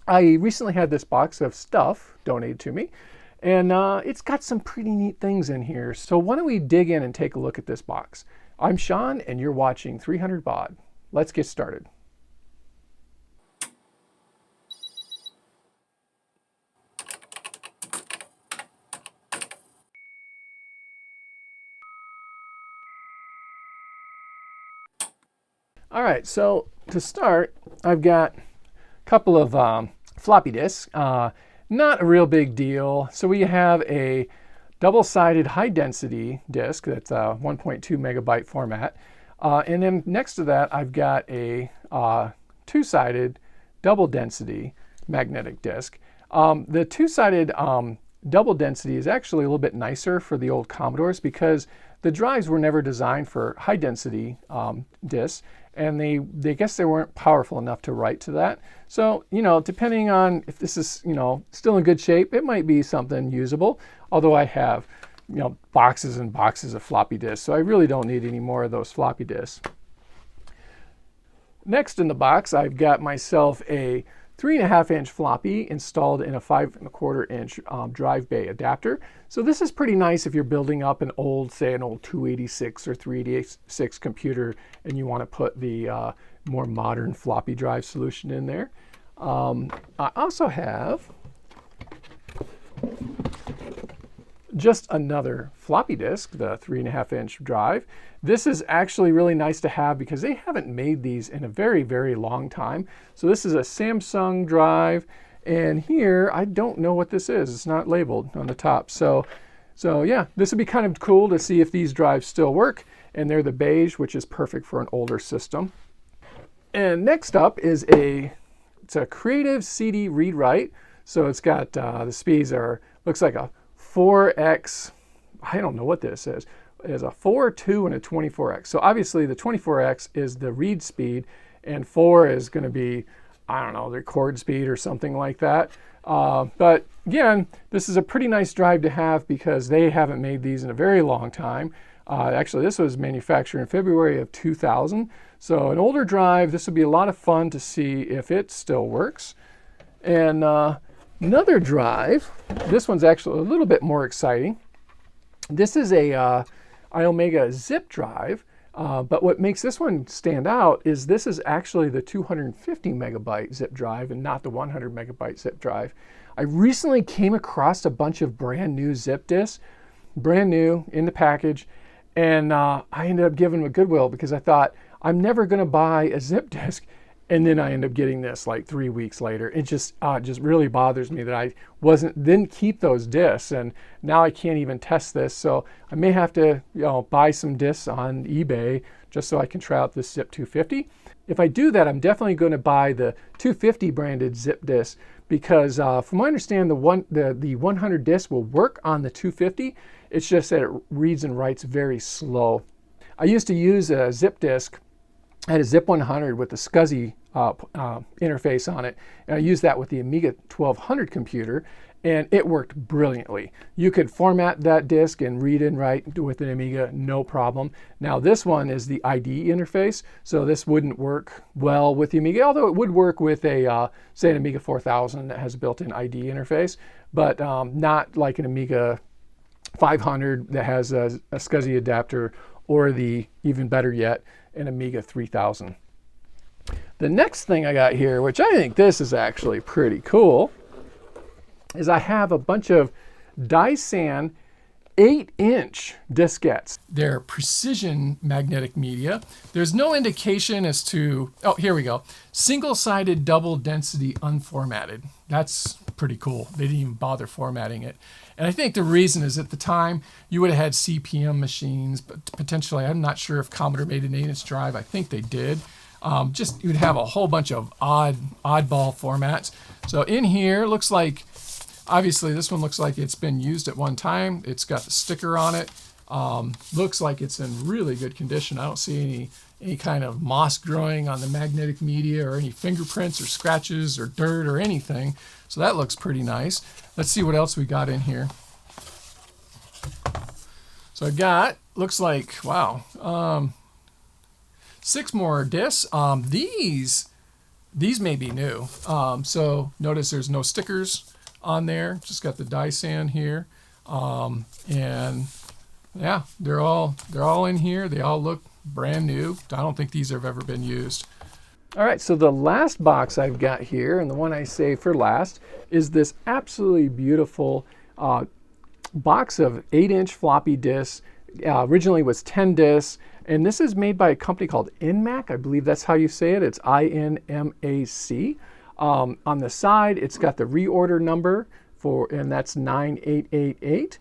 I recently had this box of stuff donated to me, and it's got some pretty neat things in here. So why don't we dig in and take a look at this box? I'm Sean, and you're watching 300 Baud. Let's get started. All right, so to start, I've got a couple of floppy disks. Not a real big deal. So we have a double-sided high-density disk that's a 1.2 megabyte format. And then next to that, I've got a two-sided double-density magnetic disk. The two-sided double density is actually a little bit nicer for the old Commodores because the drives were never designed for high-density disks, and they guess they weren't powerful enough to write to that. So, depending on if this is, still in good shape, it might be something usable. Although I have, boxes and boxes of floppy disks, so I really don't need any more of those floppy disks. Next in the box, I've got myself a 3.5-inch floppy installed in a 5.25-inch drive bay adapter. So this is pretty nice if you're building up an old 286 or 386 computer and you want to put the more modern floppy drive solution in there. I also have just another floppy disk, the 3.5-inch drive. This is actually really nice to have because they haven't made these in a very, very long time. So this is a Samsung drive, and here I don't know what this is. It's not labeled on the top. So yeah, this would be kind of cool to see if these drives still work, and they're the beige, which is perfect for an older system. And next up is it's a Creative CD read-write. So it's got the speeds looks like a 4x, I don't know what this is. It has a 4, 2, and a 24x. So obviously the 24x is the read speed, and 4 is going to be, I don't know, the record speed or something like that. But again, this is a pretty nice drive to have because they haven't made these in a very long time. Actually, this was manufactured in February of 2000. So an older drive, this would be a lot of fun to see if it still works. And another drive, this one's actually a little bit more exciting. This is a iOmega zip drive, but what makes this one stand out is this is actually the 250 megabyte zip drive and not the 100 megabyte zip drive. I recently came across a bunch of brand new zip disks, brand new in the package, and I ended up giving them a Goodwill because I thought I'm never going to buy a zip disk. And then I end up getting this like 3 weeks later. It just really bothers me that I didn't keep those discs, and now I can't even test this. So I may have to buy some discs on eBay just so I can try out this Zip 250. If I do that, I'm definitely going to buy the 250 branded zip disc because from what I understand, the 100 disc will work on the 250. It's just that it reads and writes very slow. I used to use a zip disc. I had a Zip 100 with a SCSI interface on it, and I used that with the Amiga 1200 computer, and it worked brilliantly. You could format that disk and read and write with an Amiga, no problem. Now this one is the ID interface, so this wouldn't work well with the Amiga, although it would work with a, say, an Amiga 4000 that has a built-in ID interface, but not like an Amiga 500 that has a SCSI adapter, or the, even better yet, an Amiga 3000. The next thing I got here, which I think this is actually pretty cool, is I have a bunch of Dyson 8-inch diskettes. They're precision magnetic media. There's no indication as to, oh, here we go. Single-sided double density unformatted. That's pretty cool. They didn't even bother formatting it. And I think the reason is at the time you would have had CPM machines, but potentially, I'm not sure if Commodore made an 8-inch drive. I think they did. Just you'd have a whole bunch of oddball formats. So in here, looks like, obviously this one looks like it's been used at one time. It's got the sticker on it. Looks like it's in really good condition. I don't see any kind of moss growing on the magnetic media or any fingerprints or scratches or dirt or anything. So that looks pretty nice. Let's see what else we got in here. So I got, looks like, wow, 6 more discs. These these may be new. So notice there's no stickers on there. Just got the die sand here. And yeah, they're all in here. They all look brand new. I don't think these have ever been used. All right, so the last box I've got here, and the one I saved for last, is this absolutely beautiful box of 8-inch floppy disks. Originally was 10 disks, and this is made by a company called Inmac. I believe that's how you say it. It's INMAC. On the side, it's got the reorder number and that's 9888.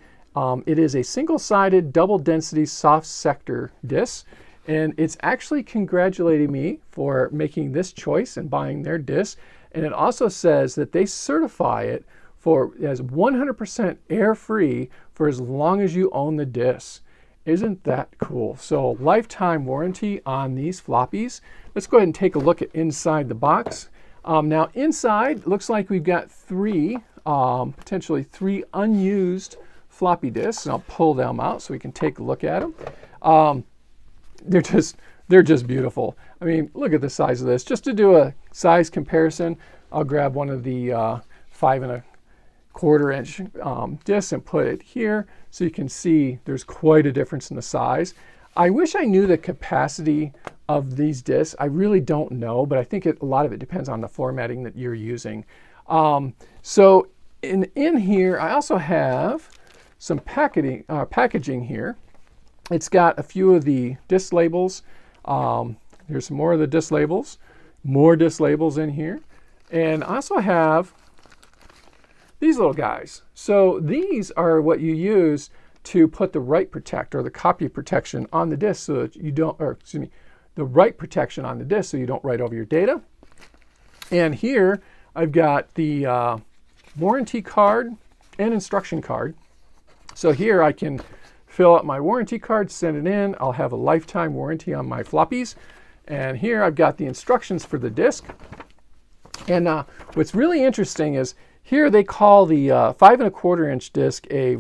It is a single-sided, double-density, soft sector disc. And it's actually congratulating me for making this choice and buying their disc. And it also says that they certify it as 100% air-free for as long as you own the disc. Isn't that cool? So lifetime warranty on these floppies. Let's go ahead and take a look at inside the box. Now inside, looks like we've got potentially three unused floppy disks. And I'll pull them out so we can take a look at them. They're just beautiful. I mean, look at the size of this. Just to do a size comparison, I'll grab one of the 5 1/4 inch discs and put it here so you can see there's quite a difference in the size. I wish I knew the capacity of these discs. I really don't know, but I think a lot of it depends on the formatting that you're using. So in here, I also have some packaging here. It's got a few of the disc labels. Here's some more of the disc labels. More disc labels in here. And I also have these little guys. So these are what you use to put the write protect or the copy protection on the disc so that you don't, or excuse me, the write protection on the disc so you don't write over your data. And here I've got the warranty card and instruction card. So here I can fill out my warranty card, send it in. I'll have a lifetime warranty on my floppies. And here I've got the instructions for the disc. And what's really interesting is here they call the 5 1/4 inch disc a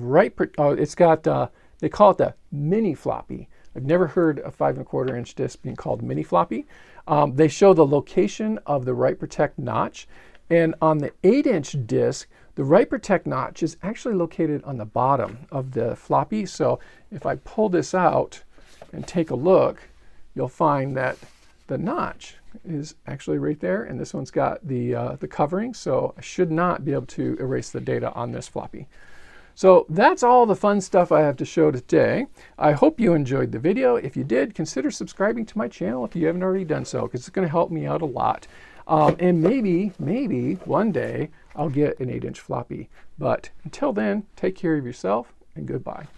they call it the mini floppy. I've never heard a 5 1/4 inch disc being called mini floppy. They show the location of the write protect notch. And on the 8-inch disc, the write protect notch is actually located on the bottom of the floppy. So if I pull this out and take a look, you'll find that the notch is actually right there, and this one's got the covering, so I should not be able to erase the data on this floppy. So that's all the fun stuff I have to show today. I hope you enjoyed the video. If you did, consider subscribing to my channel if you haven't already done so, because it's going to help me out a lot. And maybe one day I'll get an 8-inch floppy. But until then, take care of yourself and goodbye.